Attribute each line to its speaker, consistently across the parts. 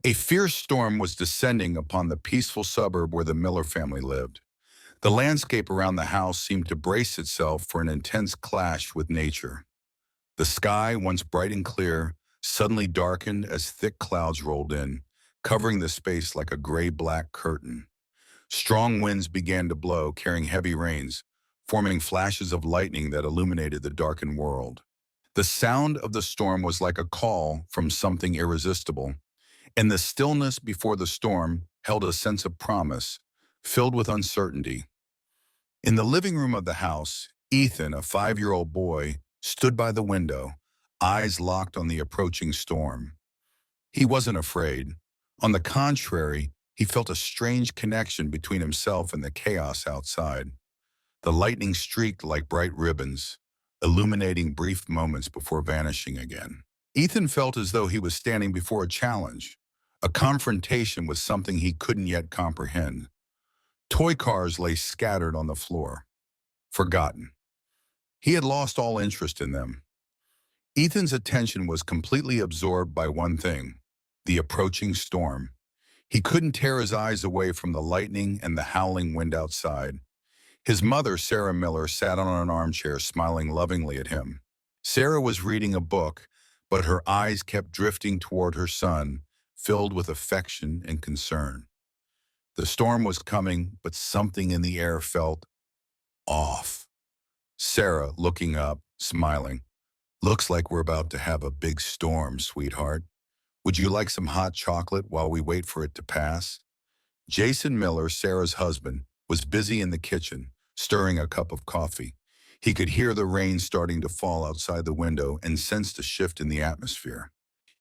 Speaker 1: A fierce storm was descending upon the peaceful suburb where the Miller family lived. The landscape around the house seemed to brace itself for an intense clash with nature. The sky, once bright and clear, suddenly darkened as thick clouds rolled in, covering the space like a gray-black curtain. Strong winds began to blow, carrying heavy rains, forming flashes of lightning that illuminated the darkened world. The sound of the storm was like a call from something irresistible, and the stillness before the storm held a sense of promise, filled with uncertainty. In the living room of the house, Ethan, a 5-year-old boy, stood by the window, eyes locked on the approaching storm. He wasn't afraid. On the contrary, he felt a strange connection between himself and the chaos outside. The lightning streaked like bright ribbons, illuminating brief moments before vanishing again. Ethan felt as though he was standing before a challenge, a confrontation with something he couldn't yet comprehend. Toy cars lay scattered on the floor, forgotten. He had lost all interest in them. Ethan's attention was completely absorbed by one thing, the approaching storm. He couldn't tear his eyes away from the lightning and the howling wind outside. His mother, Sarah Miller, sat on an armchair smiling lovingly at him. Sarah was reading a book, but her eyes kept drifting toward her son, filled with affection and concern. The storm was coming, but something in the air felt off. Sarah, looking up, smiling. "Looks like we're about to have a big storm, sweetheart. Would you like some hot chocolate while we wait for it to pass?" Jason Miller, Sarah's husband, was busy in the kitchen, stirring a cup of coffee. He could hear the rain starting to fall outside the window and sensed a shift in the atmosphere.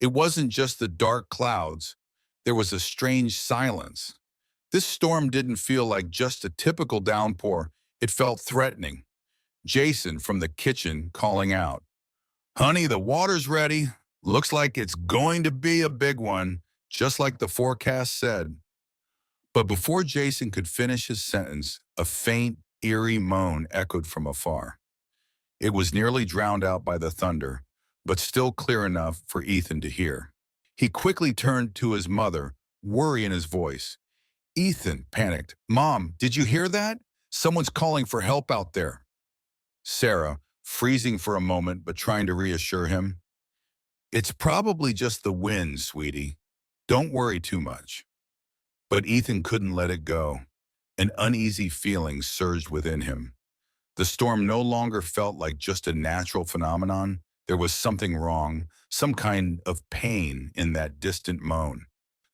Speaker 1: It wasn't just the dark clouds. There was a strange silence. This storm didn't feel like just a typical downpour. It felt threatening. Jason, from the kitchen, calling out, "Honey, the water's ready. Looks like it's going to be a big one, just like the forecast said." But before Jason could finish his sentence, a faint, eerie moan echoed from afar. It was nearly drowned out by the thunder, but still clear enough for Ethan to hear. He quickly turned to his mother, worry in his voice. Ethan panicked. "Mom, did you hear that? Someone's calling for help out there." Sarah, freezing for a moment but trying to reassure him, "It's probably just the wind, sweetie. Don't worry too much." But Ethan couldn't let it go. An uneasy feeling surged within him. The storm no longer felt like just a natural phenomenon. There was something wrong, some kind of pain in that distant moan.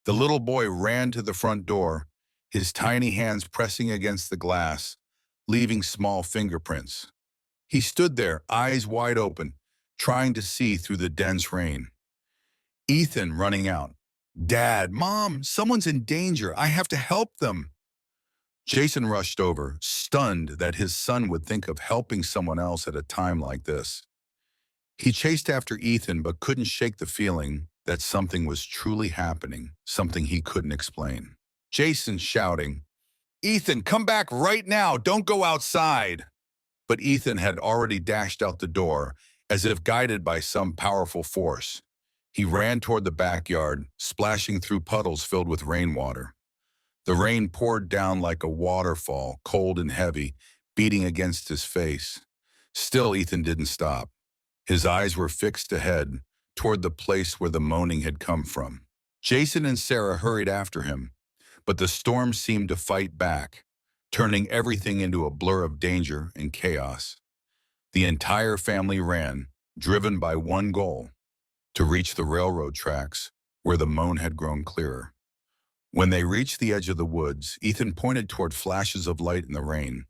Speaker 1: The little boy ran to the front door, his tiny hands pressing against the glass, leaving small fingerprints. He stood there, eyes wide open, trying to see through the dense rain. Ethan running out. "Dad, Mom, someone's in danger. I have to help them." Jason rushed over, stunned that his son would think of helping someone else at a time like this. He chased after Ethan but couldn't shake the feeling that something was truly happening, something he couldn't explain. Jason shouting, "Ethan, come back right now! Don't go outside!" But Ethan had already dashed out the door, as if guided by some powerful force. He ran toward the backyard, splashing through puddles filled with rainwater. The rain poured down like a waterfall, cold and heavy, beating against his face. Still, Ethan didn't stop. His eyes were fixed ahead, toward the place where the moaning had come from. Jason and Sarah hurried after him, but the storm seemed to fight back, turning everything into a blur of danger and chaos. The entire family ran, driven by one goal: to reach the railroad tracks where the moan had grown clearer. When they reached the edge of the woods, Ethan pointed toward flashes of light in the rain.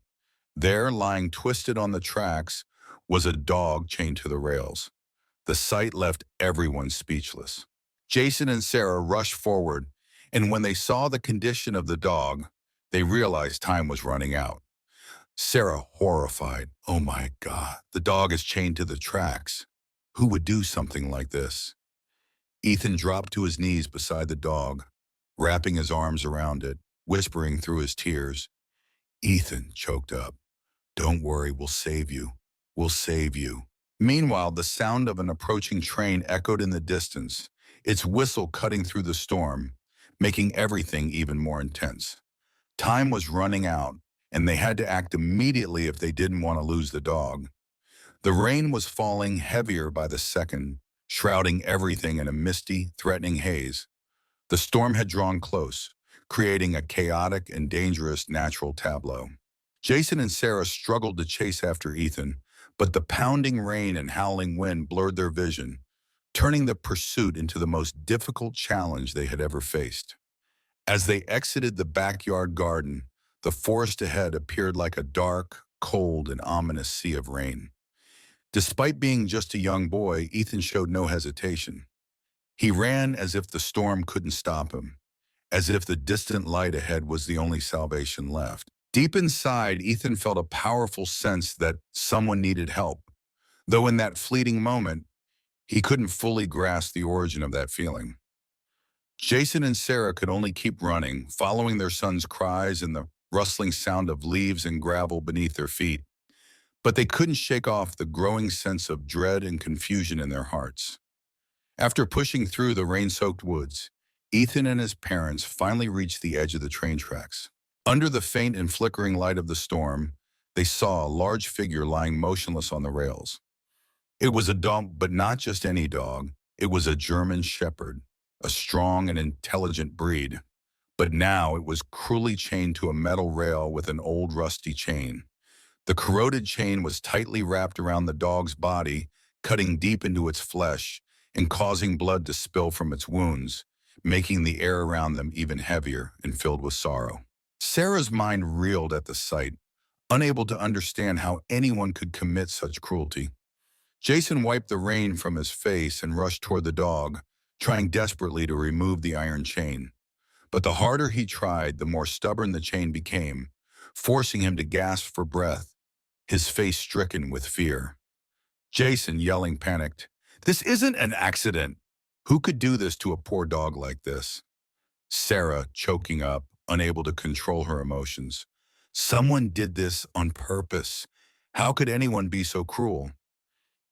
Speaker 1: There, lying twisted on the tracks, was a dog chained to the rails. The sight left everyone speechless. Jason and Sarah rushed forward, and when they saw the condition of the dog, they realized time was running out. Sarah, horrified, "Oh my God, the dog is chained to the tracks. Who would do something like this?" Ethan dropped to his knees beside the dog, wrapping his arms around it, whispering through his tears. Ethan choked up. "Don't worry, we'll save you. We'll save you." Meanwhile, the sound of an approaching train echoed in the distance, its whistle cutting through the storm, making everything even more intense. Time was running out, and they had to act immediately if they didn't want to lose the dog. The rain was falling heavier by the second, shrouding everything in a misty, threatening haze. The storm had drawn close, creating a chaotic and dangerous natural tableau. Jason and Sarah struggled to chase after Ethan, but the pounding rain and howling wind blurred their vision, turning the pursuit into the most difficult challenge they had ever faced. As they exited the backyard garden, the forest ahead appeared like a dark, cold, and ominous sea of rain. Despite being just a young boy, Ethan showed no hesitation. He ran as if the storm couldn't stop him, as if the distant light ahead was the only salvation left. Deep inside, Ethan felt a powerful sense that someone needed help, though in that fleeting moment, he couldn't fully grasp the origin of that feeling. Jason and Sarah could only keep running, following their son's cries and the rustling sound of leaves and gravel beneath their feet. But they couldn't shake off the growing sense of dread and confusion in their hearts. After pushing through the rain-soaked woods, Ethan and his parents finally reached the edge of the train tracks. Under the faint and flickering light of the storm, they saw a large figure lying motionless on the rails. It was a dog, but not just any dog. It was a German shepherd, a strong and intelligent breed. But now it was cruelly chained to a metal rail with an old rusty chain. The corroded chain was tightly wrapped around the dog's body, cutting deep into its flesh and causing blood to spill from its wounds, making the air around them even heavier and filled with sorrow. Sarah's mind reeled at the sight, unable to understand how anyone could commit such cruelty. Jason wiped the rain from his face and rushed toward the dog, trying desperately to remove the iron chain. But the harder he tried, the more stubborn the chain became, forcing him to gasp for breath, his face stricken with fear. Jason, yelling, panicked, "This isn't an accident! Who could do this to a poor dog like this?" Sarah, choking up, unable to control her emotions. "Someone did this on purpose. How could anyone be so cruel?"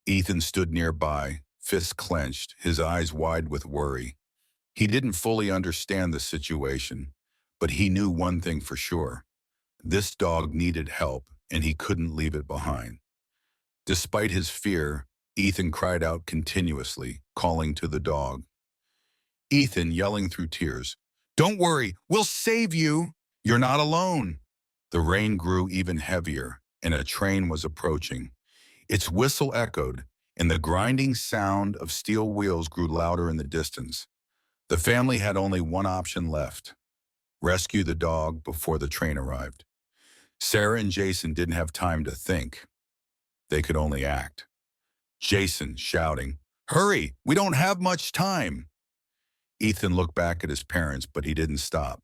Speaker 1: Ethan stood nearby, fists clenched, his eyes wide with worry. He didn't fully understand the situation, but he knew one thing for sure. This dog needed help, and he couldn't leave it behind. Despite his fear, Ethan cried out continuously, calling to the dog. Ethan, yelling through tears, "Don't worry, we'll save you! You're not alone!" The rain grew even heavier, and a train was approaching. Its whistle echoed, and the grinding sound of steel wheels grew louder in the distance. The family had only one option left: rescue the dog before the train arrived. Sarah and Jason didn't have time to think. They could only act. Jason, shouting, "Hurry! We don't have much time!" Ethan looked back at his parents, but he didn't stop.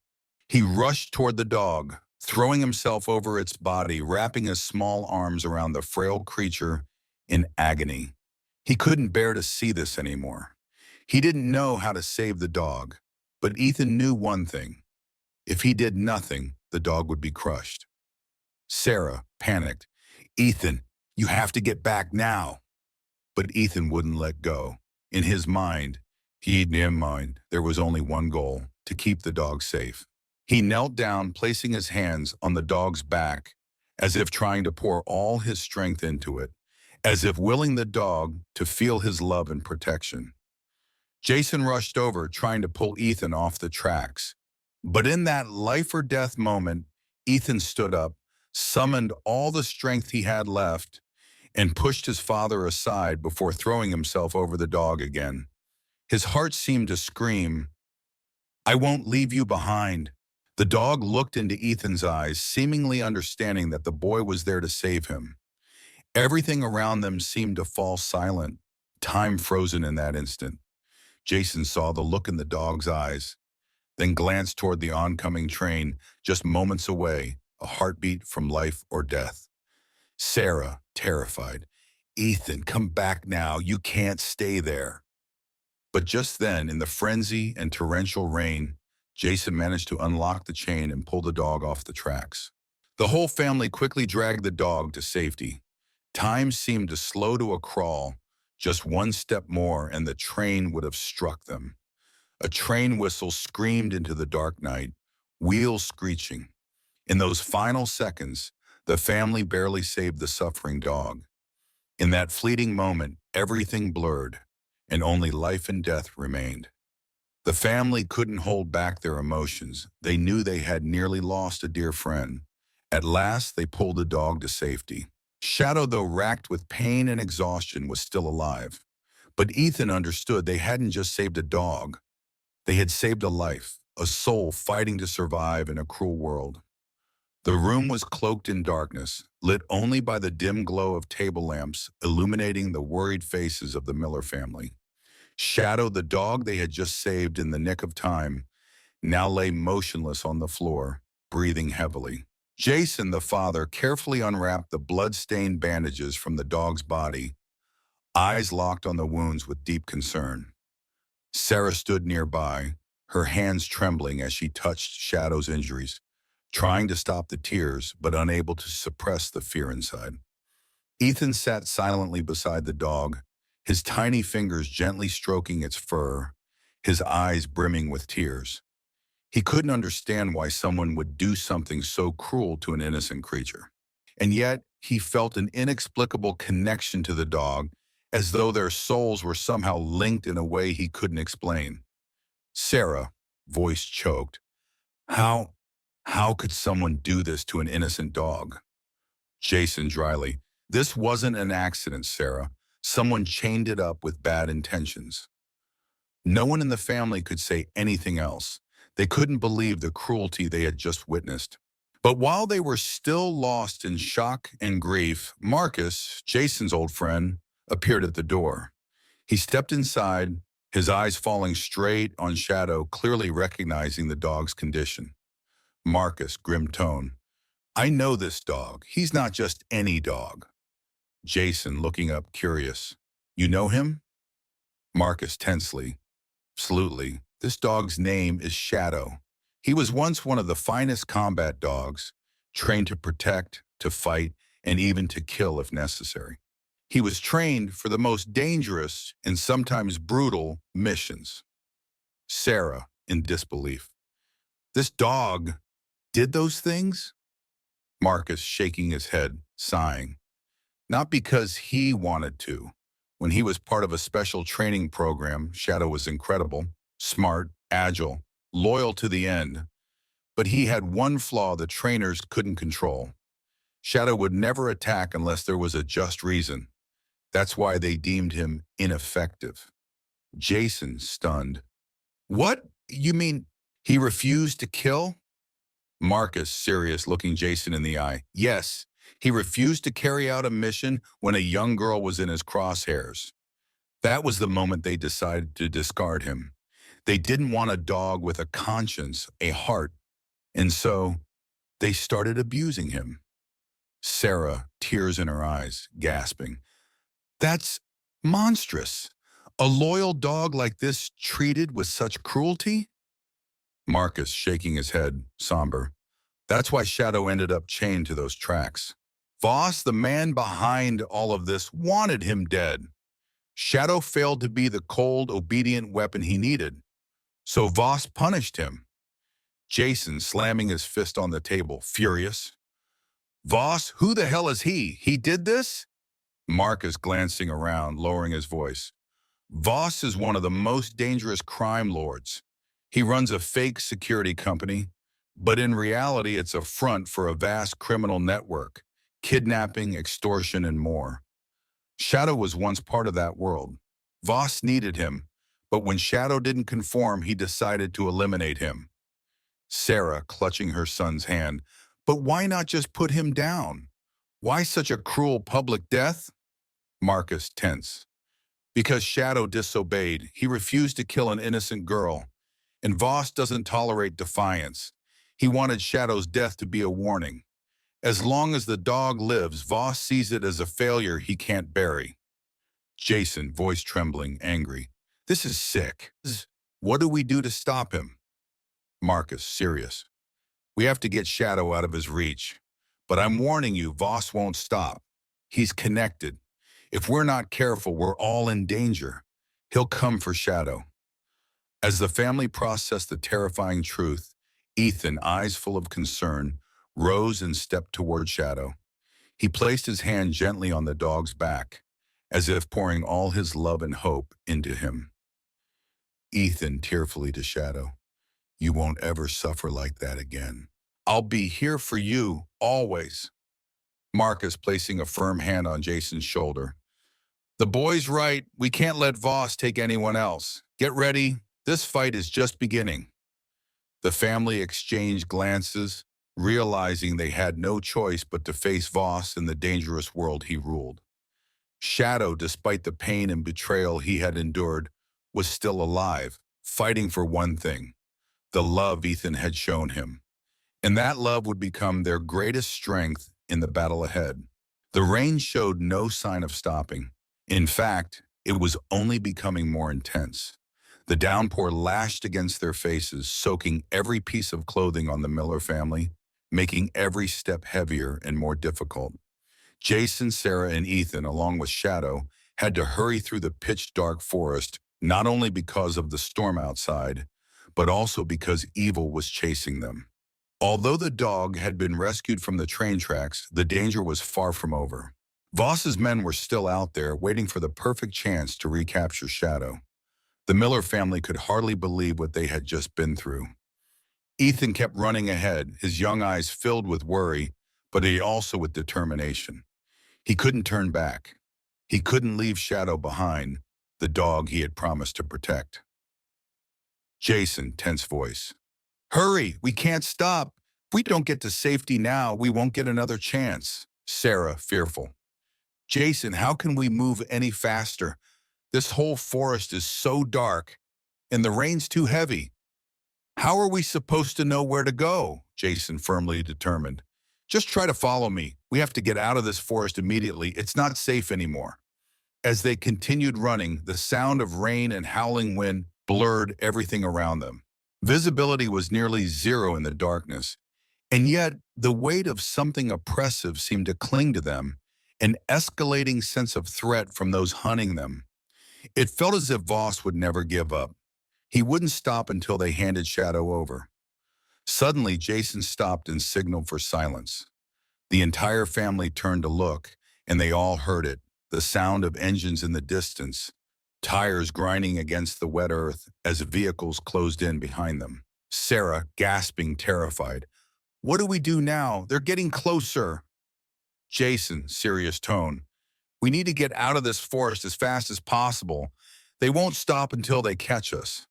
Speaker 1: He rushed toward the dog, throwing himself over its body, wrapping his small arms around the frail creature in agony. He couldn't bear to see this anymore. He didn't know how to save the dog, but Ethan knew one thing. If he did nothing, the dog would be crushed. Sarah, panicked, "Ethan, you have to get back now." But Ethan wouldn't let go. In his mind, there was only one goal: to keep the dog safe. He knelt down, placing his hands on the dog's back, as if trying to pour all his strength into it, as if willing the dog to feel his love and protection. Jason rushed over, trying to pull Ethan off the tracks. But in that life-or-death moment, Ethan stood up, summoned all the strength he had left, and pushed his father aside before throwing himself over the dog again. His heart seemed to scream, "I won't leave you behind." The dog looked into Ethan's eyes, seemingly understanding that the boy was there to save him. Everything around them seemed to fall silent, time frozen in that instant. Jason saw the look in the dog's eyes, then glanced toward the oncoming train just moments away, a heartbeat from life or death. Sarah, terrified, "Ethan, come back now. You can't stay there." But just then, in the frenzy and torrential rain, Jason managed to unlock the chain and pull the dog off the tracks. The whole family quickly dragged the dog to safety. Time seemed to slow to a crawl, Just one step more and the train would have struck them. A train whistle screamed into the dark night, wheels screeching. In those final seconds, the family barely saved the suffering dog. In that fleeting moment, everything blurred, and only life and death remained. The family couldn't hold back their emotions. They knew they had nearly lost a dear friend. At last, they pulled the dog to safety. Shadow, though racked with pain and exhaustion, was still alive. But Ethan understood they hadn't just saved a dog. They had saved a life, a soul fighting to survive in a cruel world. The room was cloaked in darkness, lit only by the dim glow of table lamps illuminating the worried faces of the Miller family. Shadow, the dog they had just saved in the nick of time, now lay motionless on the floor, breathing heavily. Jason, the father, carefully unwrapped the blood-stained bandages from the dog's body, eyes locked on the wounds with deep concern. Sarah stood nearby, her hands trembling as she touched Shadow's injuries, trying to stop the tears but unable to suppress the fear inside. Ethan sat silently beside the dog, his tiny fingers gently stroking its fur, his eyes brimming with tears. He couldn't understand why someone would do something so cruel to an innocent creature. And yet, he felt an inexplicable connection to the dog, as though their souls were somehow linked in a way he couldn't explain. Sarah, voice choked. How, how could someone do this to an innocent dog? Jason dryly. This wasn't an accident, Sarah. Someone chained it up with bad intentions. No one in the family could say anything else. They couldn't believe the cruelty they had just witnessed. But while they were still lost in shock and grief, Marcus, Jason's old friend, appeared at the door. He stepped inside, his eyes falling straight on Shadow, clearly recognizing the dog's condition. Marcus, grim tone. I know this dog. He's not just any dog. Jason, looking up, curious. You know him? Marcus, tensely. Absolutely. This dog's name is Shadow. He was once one of the finest combat dogs, trained to protect, to fight, and even to kill if necessary. He was trained for the most dangerous and sometimes brutal missions. Sarah, in disbelief. This dog did those things? Marcus, shaking his head, sighing. Not because he wanted to. When he was part of a special training program, Shadow was incredible, smart, agile, loyal to the end. But he had one flaw the trainers couldn't control. Shadow would never attack unless there was a just reason. That's why they deemed him ineffective. Jason, stunned. What? You mean he refused to kill? Marcus, serious, looking Jason in the eye. Yes, he refused to carry out a mission when a young girl was in his crosshairs. That was the moment they decided to discard him. They didn't want a dog with a conscience, a heart, and so they started abusing him. Sarah, tears in her eyes, gasping. That's monstrous. A loyal dog like this treated with such cruelty? Marcus, shaking his head, somber. That's why Shadow ended up chained to those tracks. Voss, the man behind all of this, wanted him dead. Shadow failed to be the cold, obedient weapon he needed. So Voss punished him. Jason, slamming his fist on the table, furious. Voss, who the hell is he? He did this? Marcus, glancing around, lowering his voice. Voss is one of the most dangerous crime lords. He runs a fake security company, but in reality it's a front for a vast criminal network, kidnapping, extortion, and more. Shadow was once part of that world. Voss needed him, but when Shadow didn't conform, he decided to eliminate him. Sarah, clutching her son's hand. But why not just put him down? Why such a cruel public death? Marcus, tense. Because Shadow disobeyed. He refused to kill an innocent girl. And Voss doesn't tolerate defiance. He wanted Shadow's death to be a warning. As long as the dog lives, Voss sees it as a failure he can't bury. Jason, voice trembling, angry. This is sick. What do we do to stop him? Marcus, serious. We have to get Shadow out of his reach. But I'm warning you, Voss won't stop. He's connected. If we're not careful, we're all in danger. He'll come for Shadow. As the family processed the terrifying truth, Ethan, eyes full of concern, rose and stepped toward Shadow. He placed his hand gently on the dog's back, as if pouring all his love and hope into him. Ethan, tearfully to Shadow, "You won't ever suffer like that again. I'll be here for you, always." Marcus, placing a firm hand on Jason's shoulder. "The boy's right. We can't let Voss take anyone else. Get ready. This fight is just beginning." The family exchanged glances, realizing they had no choice but to face Voss in the dangerous world he ruled. Shadow, despite the pain and betrayal he had endured, was still alive, fighting for one thing: the love Ethan had shown him. And that love would become their greatest strength in the battle ahead. The rain showed no sign of stopping. In fact, it was only becoming more intense. The downpour lashed against their faces, soaking every piece of clothing on the Miller family, making every step heavier and more difficult. Jason, Sarah, and Ethan, along with Shadow, had to hurry through the pitch-dark forest, not only because of the storm outside, but also because evil was chasing them. Although the dog had been rescued from the train tracks, the danger was far from over. Voss's men were still out there, waiting for the perfect chance to recapture Shadow. The Miller family could hardly believe what they had just been through. Ethan kept running ahead, his young eyes filled with worry, but he also with determination. He couldn't turn back. He couldn't leave Shadow behind, the dog he had promised to protect. Jason, tense voice. "Hurry, we can't stop. If we don't get to safety now, we won't get another chance." Sarah, fearful. "Jason, how can we move any faster? This whole forest is so dark, and the rain's too heavy." "How are we supposed to know where to go?" Jason, firmly determined. "Just try to follow me. We have to get out of this forest immediately. It's not safe anymore." As they continued running, the sound of rain and howling wind blurred everything around them. Visibility was nearly zero in the darkness, and yet the weight of something oppressive seemed to cling to them, an escalating sense of threat from those hunting them. It felt as if Voss would never give up. He wouldn't stop until they handed Shadow over. Suddenly, Jason stopped and signaled for silence. The entire family turned to look, and they all heard it, the sound of engines in the distance, tires grinding against the wet earth as vehicles closed in behind them. Sarah, gasping, terrified. "What do we do now? They're getting closer." Jason, serious tone. "We need to get out of this forest as fast as possible. They won't stop until they catch us."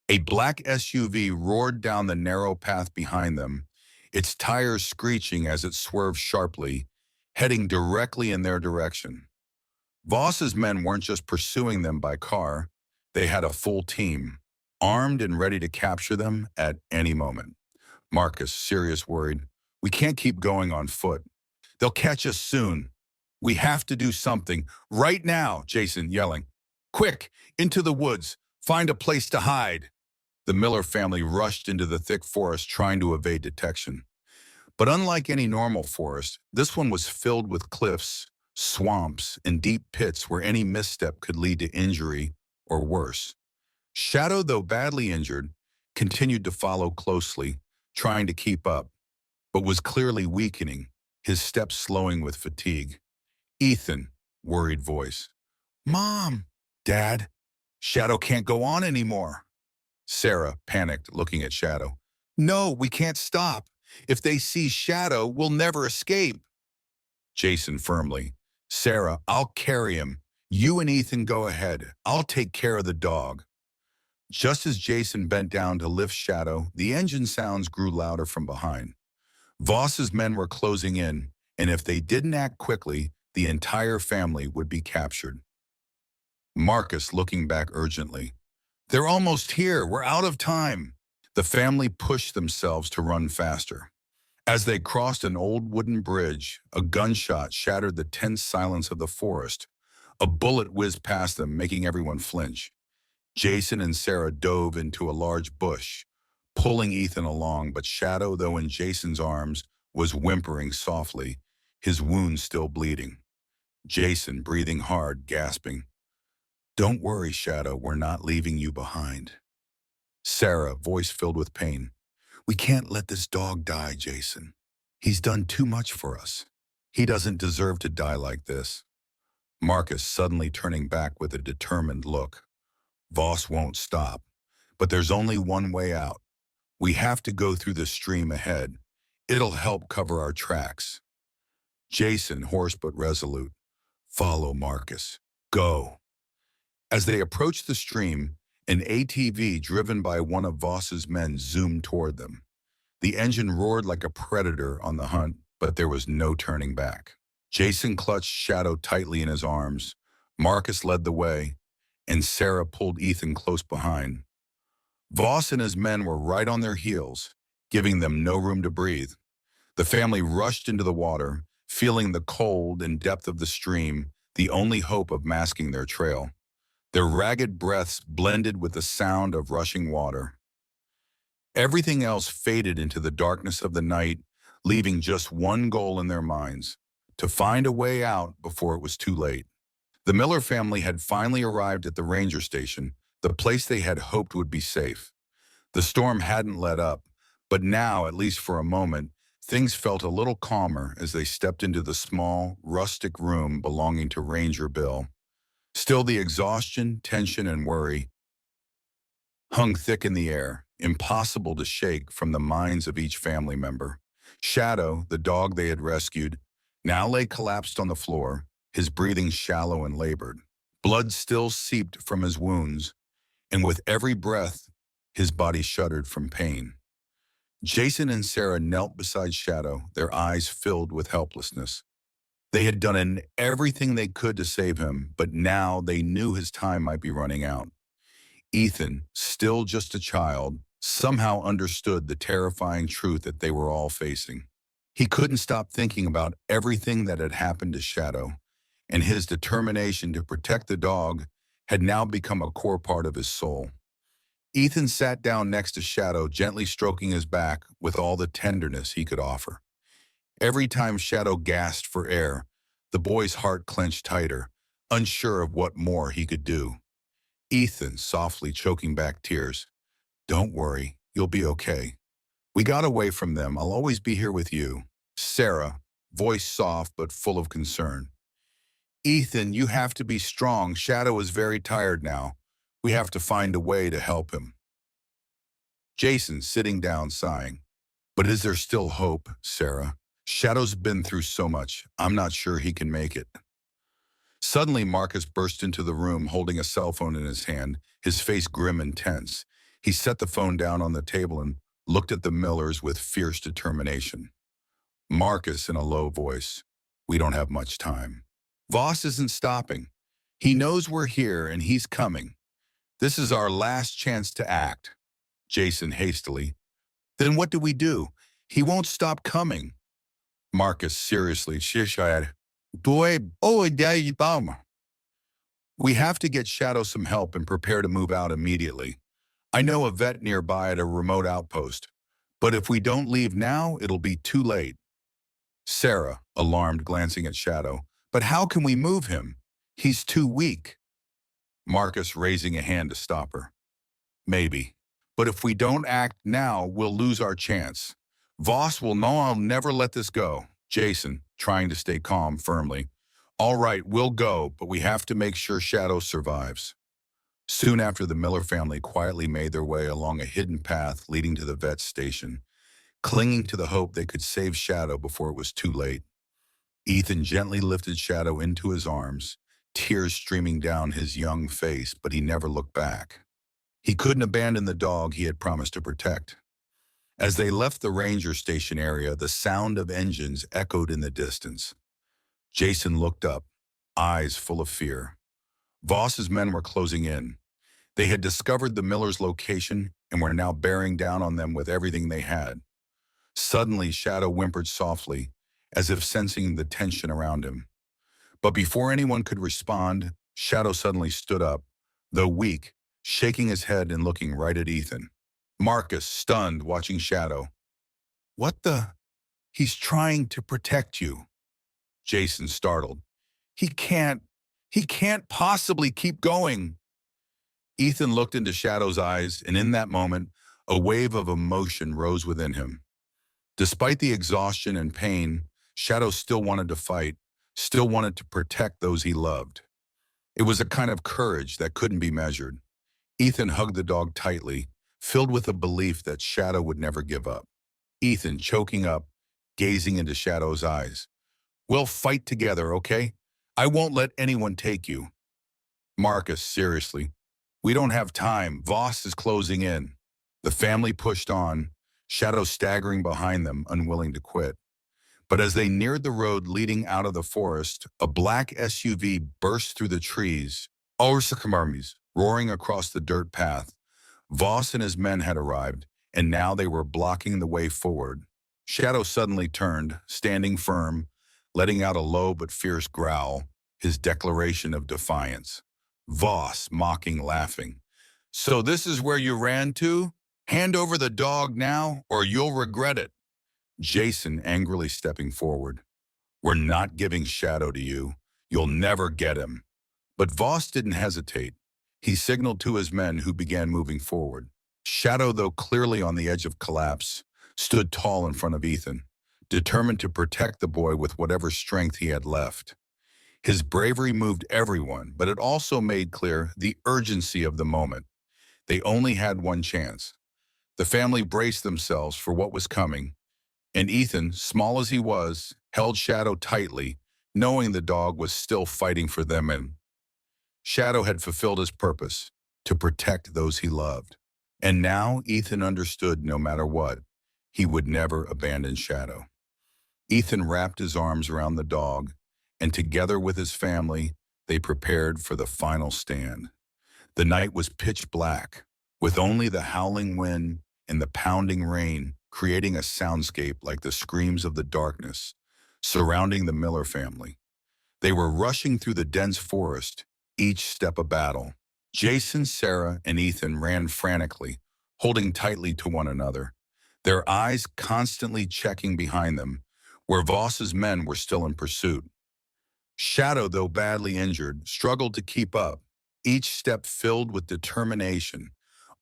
Speaker 1: A black SUV roared down the narrow path behind them, its tires screeching as it swerved sharply, heading directly in their direction. Voss's men weren't just pursuing them by car. They had a full team, armed and ready to capture them at any moment. Marcus, serious, worried. "We can't keep going on foot. They'll catch us soon. We have to do something. Right now," Jason yelling. "Quick, into the woods. Find a place to hide." The Miller family rushed into the thick forest trying to evade detection. But unlike any normal forest, this one was filled with cliffs, swamps, and deep pits where any misstep could lead to injury or worse. Shadow, though badly injured, continued to follow closely, trying to keep up, but was clearly weakening, his steps slowing with fatigue. Ethan, worried voice. "Mom, Dad, Shadow can't go on anymore." Sarah, panicked, looking at Shadow. "No, we can't stop. If they see Shadow, we'll never escape." Jason, firmly. "Sarah, I'll carry him. You and Ethan go ahead. I'll take care of the dog." Just as Jason bent down to lift Shadow, the engine sounds grew louder from behind. Voss's men were closing in, and if they didn't act quickly, the entire family would be captured. Marcus, looking back urgently. "They're almost here. We're out of time." The family pushed themselves to run faster. As they crossed an old wooden bridge, a gunshot shattered the tense silence of the forest. A bullet whizzed past them, making everyone flinch. Jason and Sarah dove into a large bush, pulling Ethan along, but Shadow, though in Jason's arms, was whimpering softly, his wounds still bleeding. Jason, breathing hard, gasping, "Don't worry, Shadow, we're not leaving you behind." Sarah, voice filled with pain, "We can't let this dog die, Jason. He's done too much for us. He doesn't deserve to die like this." Marcus, suddenly turning back with a determined look. "Voss won't stop. But there's only one way out. We have to go through the stream ahead. It'll help cover our tracks." Jason, hoarse but resolute, "Follow Marcus. Go." As they approached the stream, an ATV driven by one of Voss's men zoomed toward them. The engine roared like a predator on the hunt, but there was no turning back. Jason clutched Shadow tightly in his arms. Marcus led the way, and Sarah pulled Ethan close behind. Voss and his men were right on their heels, giving them no room to breathe. The family rushed into the water, feeling the cold and depth of the stream, the only hope of masking their trail. Their ragged breaths blended with the sound of rushing water. Everything else faded into the darkness of the night, leaving just one goal in their minds: to find a way out before it was too late. The Miller family had finally arrived at the ranger station, the place they had hoped would be safe. The storm hadn't let up, but now, at least for a moment, things felt a little calmer as they stepped into the small, rustic room belonging to Ranger Bill. Still, the exhaustion, tension, and worry hung thick in the air, impossible to shake from the minds of each family member. Shadow, the dog they had rescued, now lay collapsed on the floor, his breathing shallow and labored. Blood still seeped from his wounds, and with every breath, his body shuddered from pain. Jason and Sarah knelt beside Shadow, their eyes filled with helplessness. They had done everything they could to save him, but now they knew his time might be running out. Ethan, still just a child, somehow understood the terrifying truth that they were all facing. He couldn't stop thinking about everything that had happened to Shadow, and his determination to protect the dog had now become a core part of his soul. Ethan sat down next to Shadow, gently stroking his back with all the tenderness he could offer. Every time Shadow gasped for air, the boy's heart clenched tighter, unsure of what more he could do. Ethan, softly choking back tears, "Don't worry, you'll be okay. We got away from them. I'll always be here with you." Sarah, voice soft but full of concern, "Ethan, you have to be strong. Shadow is very tired now. We have to find a way to help him." Jason, sitting down, sighing, "But is there still hope, Sarah? Shadow's been through so much. I'm not sure he can make it." Suddenly, Marcus burst into the room holding a cell phone in his hand, his face grim and tense. He set the phone down on the table and looked at the Millers with fierce determination. Marcus, in a low voice, "We don't have much time. Voss isn't stopping. He knows we're here and he's coming. This is our last chance to act." Jason, hastily, "Then what do we do? He won't stop coming." Marcus, seriously, "Shishayad. We have to get Shadow some help and prepare to move out immediately. I know a vet nearby at a remote outpost, but if we don't leave now, it'll be too late." Sarah, alarmed, glancing at Shadow, "But how can we move him? He's too weak." Marcus, raising a hand to stop her, "Maybe. But if we don't act now, we'll lose our chance. Voss will know I'll never let this go." Jason, trying to stay calm, firmly, "All right, we'll go, but we have to make sure Shadow survives." Soon after, the Miller family quietly made their way along a hidden path leading to the vet's station, clinging to the hope they could save Shadow before it was too late. Ethan gently lifted Shadow into his arms, tears streaming down his young face, but he never looked back. He couldn't abandon the dog he had promised to protect. As they left the ranger station area, the sound of engines echoed in the distance. Jason looked up, eyes full of fear. Voss's men were closing in. They had discovered the Miller's location and were now bearing down on them with everything they had. Suddenly, Shadow whimpered softly, as if sensing the tension around him. But before anyone could respond, Shadow suddenly stood up, though weak, shaking his head and looking right at Ethan. Marcus, stunned, watching Shadow. "What the? He's trying to protect you." Jason, startled. He can't, he can't possibly keep going. Ethan looked into Shadow's eyes, and in that moment, a wave of emotion rose within him. Despite the exhaustion and pain, Shadow still wanted to fight, still wanted to protect those he loved. It was a kind of courage that couldn't be measured. Ethan hugged the dog tightly, filled with a belief that Shadow would never give up. Ethan, choking up, gazing into Shadow's eyes. We'll fight together, okay? I won't let anyone take you. Marcus, seriously. We don't have time. Voss is closing in. The family pushed on, Shadow staggering behind them, unwilling to quit. But as they neared the road leading out of the forest, a black SUV burst through the trees, roaring across the dirt path. Voss and his men had arrived, and now they were blocking the way forward. Shadow suddenly turned, standing firm, letting out a low but fierce growl, his declaration of defiance. Voss, mocking, laughing. So this is where you ran to? Hand over the dog now, or you'll regret it. Jason angrily stepping forward. We're not giving Shadow to you. You'll never get him. But Voss didn't hesitate. He signaled to his men, who began moving forward. Shadow, though clearly on the edge of collapse, stood tall in front of Ethan, determined to protect the boy with whatever strength he had left. His bravery moved everyone, but it also made clear the urgency of the moment. They only had one chance. The family braced themselves for what was coming, and Ethan, small as he was, held Shadow tightly, knowing the dog was still fighting for them, and Shadow had fulfilled his purpose, to protect those he loved. And now Ethan understood, no matter what, he would never abandon Shadow. Ethan wrapped his arms around the dog, and together with his family, they prepared for the final stand. The night was pitch black, with only the howling wind and the pounding rain creating a soundscape like the screams of the darkness surrounding the Miller family. They were rushing through the dense forest, each step a battle. Jason, Sarah, and Ethan ran frantically, holding tightly to one another, their eyes constantly checking behind them, where Voss's men were still in pursuit. Shadow, though badly injured, struggled to keep up, each step filled with determination,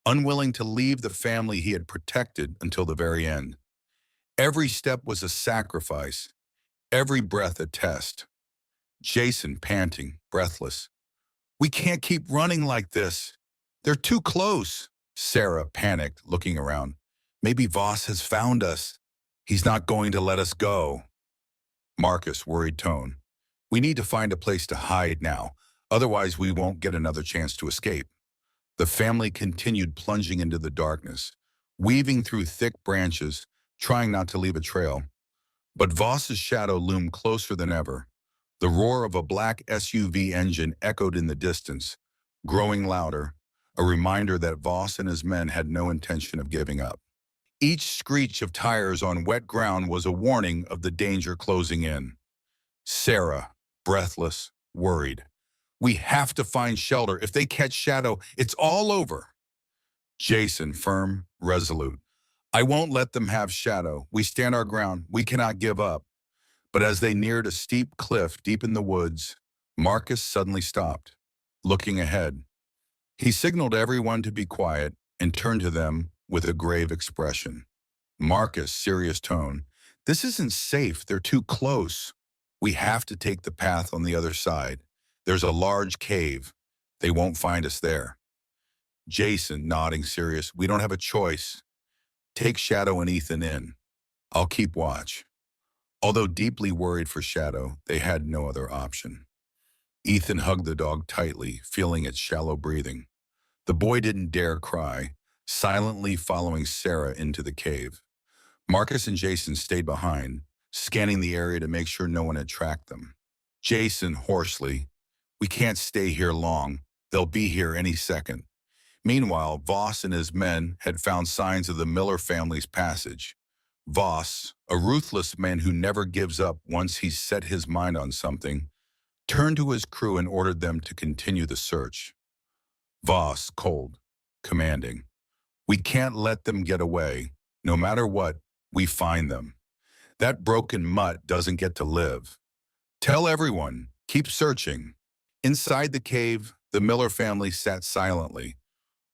Speaker 1: unwilling to leave the family he had protected until the very end. Every step was a sacrifice, every breath a test. Jason, panting, breathless. We can't keep running like this. They're too close. Sarah, panicked, looking around. Maybe Voss has found us. He's not going to let us go. Marcus, worried tone. We need to find a place to hide now, otherwise we won't get another chance to escape. The family continued plunging into the darkness, weaving through thick branches, trying not to leave a trail. But Voss's shadow loomed closer than ever. The roar of a black SUV engine echoed in the distance, growing louder, a reminder that Voss and his men had no intention of giving up. Each screech of tires on wet ground was a warning of the danger closing in. Sarah, breathless, worried. We have to find shelter. If they catch Shadow, it's all over. Jason, firm, resolute. I won't let them have Shadow. We stand our ground. We cannot give up. But as they neared a steep cliff deep in the woods, Marcus suddenly stopped, looking ahead. He signaled everyone to be quiet and turned to them with a grave expression. Marcus, serious tone. This isn't safe. They're too close. We have to take the path on the other side. There's a large cave. They won't find us there. Jason, nodding serious. We don't have a choice. Take Shadow and Ethan in. I'll keep watch. Although deeply worried for Shadow, they had no other option. Ethan hugged the dog tightly, feeling its shallow breathing. The boy didn't dare cry, silently following Sarah into the cave. Marcus and Jason stayed behind, scanning the area to make sure no one had tracked them. Jason, hoarsely, we can't stay here long. They'll be here any second. Meanwhile, Voss and his men had found signs of the Miller family's passage. Voss, a ruthless man who never gives up once he's set his mind on something, turned to his crew and ordered them to continue the search. Voss, cold, commanding. We can't let them get away. No matter what, we find them. That broken mutt doesn't get to live. Tell everyone, Keep searching. Inside the cave, the Miller family sat silently,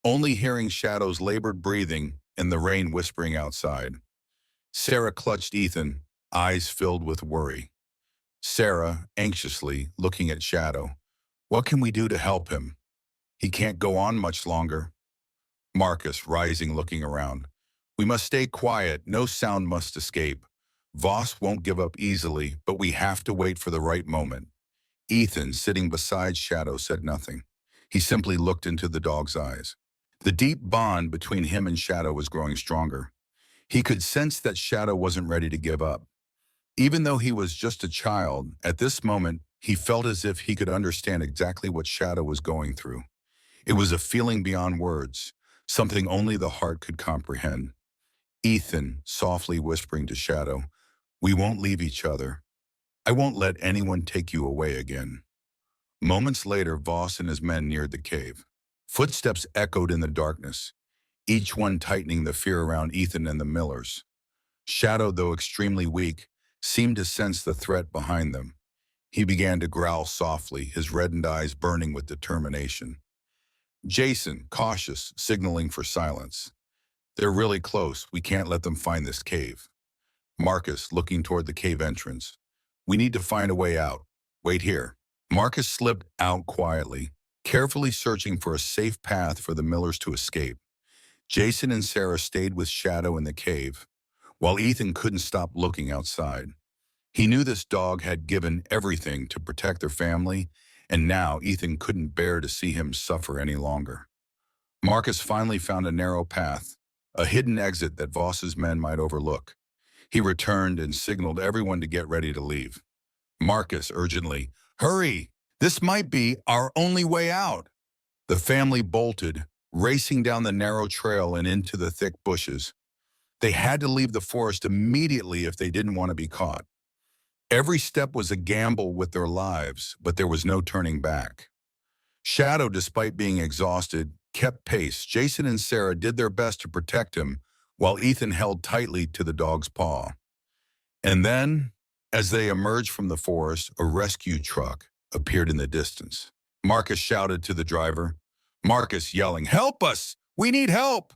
Speaker 1: only hearing Shadow's labored breathing and the rain whispering outside. Sarah clutched Ethan, eyes filled with worry. Sarah, anxiously, looking at Shadow. What can we do to help him? He can't go on much longer. Marcus, rising, looking around. We must stay quiet, no sound must escape. Voss won't give up easily, but we have to wait for the right moment. Ethan, sitting beside Shadow, said nothing. He simply looked into the dog's eyes. The deep bond between him and Shadow was growing stronger. He could sense that Shadow wasn't ready to give up. Even though he was just a child, at this moment, he felt as if he could understand exactly what Shadow was going through. It was a feeling beyond words, something only the heart could comprehend. Ethan, softly whispering to Shadow, "We won't leave each other. I won't let anyone take you away again." Moments later, Voss and his men neared the cave. Footsteps echoed in the darkness, each one tightening the fear around Ethan and the Millers. Shadow, though extremely weak, seemed to sense the threat behind them. He began to growl softly, his reddened eyes burning with determination. Jason, cautious, signaling for silence. "They're really close. We can't let them find this cave." Marcus, looking toward the cave entrance. "We need to find a way out. Wait here." Marcus slipped out quietly, carefully searching for a safe path for the Millers to escape. Jason and Sarah stayed with Shadow in the cave, while Ethan couldn't stop looking outside. He knew this dog had given everything to protect their family, and now Ethan couldn't bear to see him suffer any longer. Marcus finally found a narrow path, a hidden exit that Voss's men might overlook. He returned and signaled everyone to get ready to leave. Marcus, urgently, "Hurry! This might be our only way out." The family bolted, racing down the narrow trail and into the thick bushes. They had to leave the forest immediately if they didn't want to be caught. Every step was a gamble with their lives, but there was no turning back. Shadow, despite being exhausted, kept pace. Jason and Sarah did their best to protect him, while Ethan held tightly to the dog's paw. And then, as they emerged from the forest, a rescue truck appeared in the distance. Marcus shouted to the driver. Marcus, yelling, "Help us! We need help!"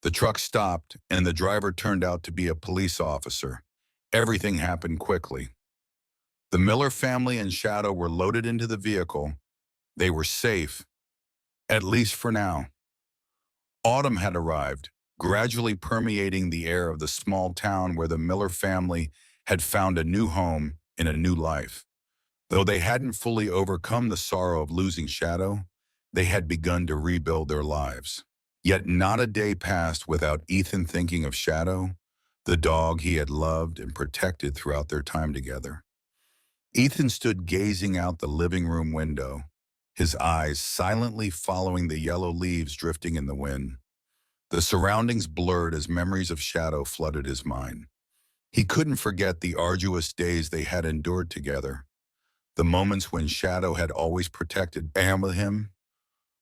Speaker 1: The truck stopped, and the driver turned out to be a police officer. Everything happened quickly. The Miller family and Shadow were loaded into the vehicle. They were safe, at least for now. Autumn had arrived, gradually permeating the air of the small town where the Miller family had found a new home and a new life. Though they hadn't fully overcome the sorrow of losing Shadow, they had begun to rebuild their lives. Yet not a day passed without Ethan thinking of Shadow, the dog he had loved and protected throughout their time together. Ethan stood gazing out the living room window, his eyes silently following the yellow leaves drifting in the wind. The surroundings blurred as memories of Shadow flooded his mind. He couldn't forget the arduous days they had endured together, the moments when Shadow had always protected him,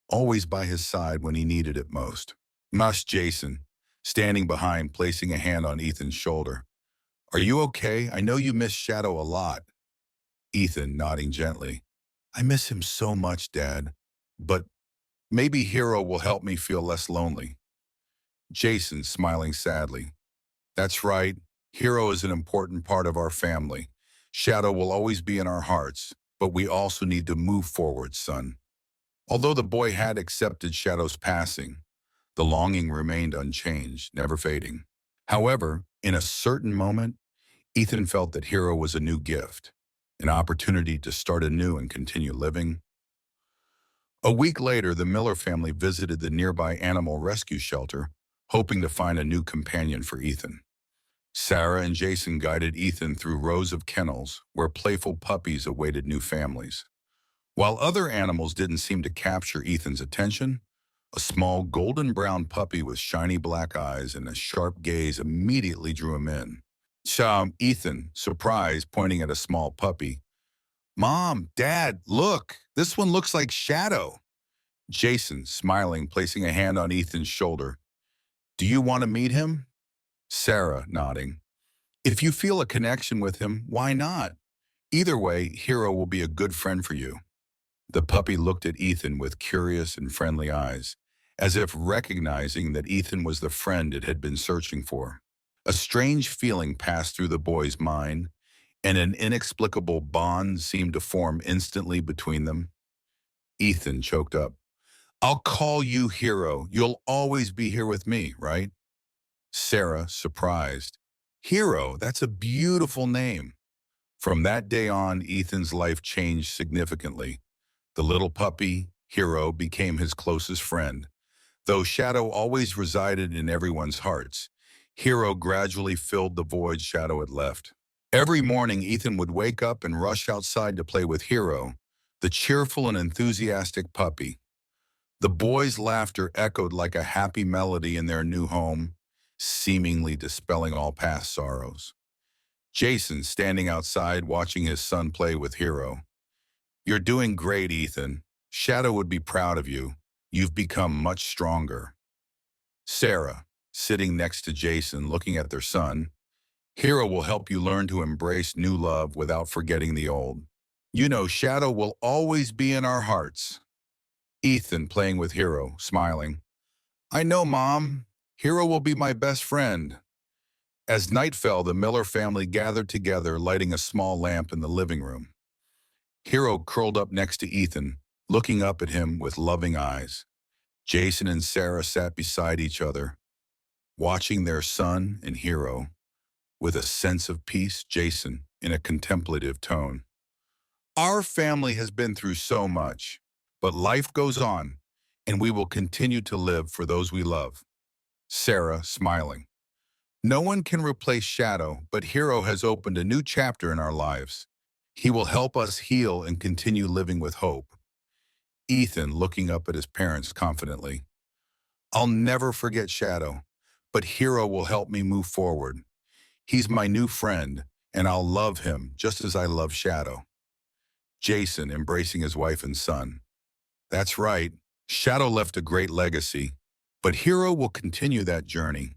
Speaker 1: always by his side when he needed it most. Mush, Jason, standing behind, placing a hand on Ethan's shoulder. "Are you okay? I know you miss Shadow a lot." Ethan, nodding gently. "I miss him so much, Dad. But maybe Hero will help me feel less lonely." Jason, smiling sadly. "That's right. Hero is an important part of our family. Shadow will always be in our hearts, but we also need to move forward, son." Although the boy had accepted Shadow's passing, the longing remained unchanged, never fading. However, in a certain moment, Ethan felt that Hero was a new gift, an opportunity to start anew and continue living. A week later, the Miller family visited the nearby animal rescue shelter, hoping to find a new companion for Ethan. Sarah and Jason guided Ethan through rows of kennels where playful puppies awaited new families. While other animals didn't seem to capture Ethan's attention, a small golden-brown puppy with shiny black eyes and a sharp gaze immediately drew him in. Ethan, surprised, pointing at a small puppy. "Mom, Dad, look, this one looks like Shadow." Jason, smiling, placing a hand on Ethan's shoulder. "Do you want to meet him?" Sarah, nodding. "If you feel a connection with him, why not? Either way, Hero will be a good friend for you. The puppy looked at Ethan with curious and friendly eyes, as if recognizing that Ethan was the friend it had been searching for. A strange feeling passed through the boy's mind, and an inexplicable bond seemed to form instantly between them. Ethan choked up. I'll call you Hero. You'll always be here with me, right? Sarah, surprised. Hero, that's a beautiful name. From that day on, Ethan's life changed significantly. The little puppy, Hero, became his closest friend. Though Shadow always resided in everyone's hearts, Hero gradually filled the void Shadow had left. Every morning, Ethan would wake up and rush outside to play with Hero, the cheerful and enthusiastic puppy. The boys' laughter echoed like a happy melody in their new home, seemingly dispelling all past sorrows. Jason, standing outside watching his son play with Hero. You're doing great, Ethan. Shadow would be proud of you. You've become much stronger. Sarah, sitting next to Jason, looking at their son. Hero will help you learn to embrace new love without forgetting the old. You know, Shadow will always be in our hearts. Ethan, playing with Hero, smiling. I know, Mom. Hero will be my best friend. As night fell, the Miller family gathered together, lighting a small lamp in the living room. Hero curled up next to Ethan, looking up at him with loving eyes. Jason and Sarah sat beside each other, watching their son and Hero. With a sense of peace, Jason, in a contemplative tone. Our family has been through so much, but life goes on, and we will continue to live for those we love. Sarah, smiling. No one can replace Shadow, but Hero has opened a new chapter in our lives. He will help us heal and continue living with hope. Ethan, looking up at his parents confidently. I'll never forget Shadow, but Hero will help me move forward. He's my new friend, and I'll love him just as I love Shadow. Jason, embracing his wife and son. That's right. Shadow left a great legacy, but Hero will continue that journey.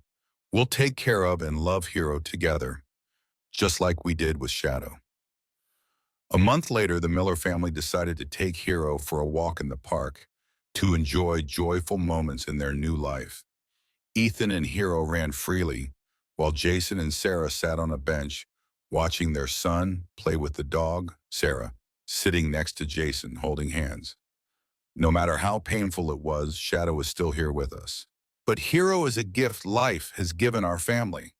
Speaker 1: We'll take care of and love Hero together, just like we did with Shadow. A month later, the Miller family decided to take Hero for a walk in the park to enjoy joyful moments in their new life. Ethan and Hero ran freely, while Jason and Sarah sat on a bench, watching their son play with the dog, Sarah, sitting next to Jason, holding hands. No matter how painful it was, Shadow was still here with us. But Hero is a gift life has given our family.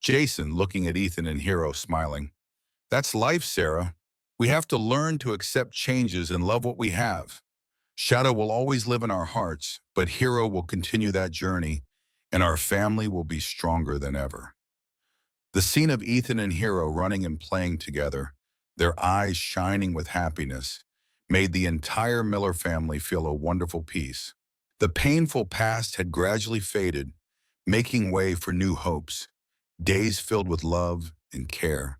Speaker 1: Jason, looking at Ethan and Hero, smiling. That's life, Sarah. We have to learn to accept changes and love what we have. Shadow will always live in our hearts, but Hero will continue that journey, and our family will be stronger than ever. The scene of Ethan and Hero running and playing together, their eyes shining with happiness, made the entire Miller family feel a wonderful peace. The painful past had gradually faded, making way for new hopes, days filled with love and care.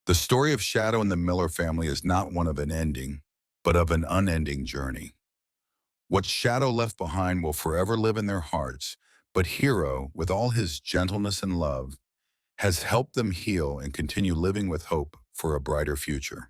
Speaker 1: The story of Shadow and the Miller family is not one of an ending, but of an unending journey. What Shadow left behind will forever live in their hearts, but Hero, with all his gentleness and love, has helped them heal and continue living with hope for a brighter future.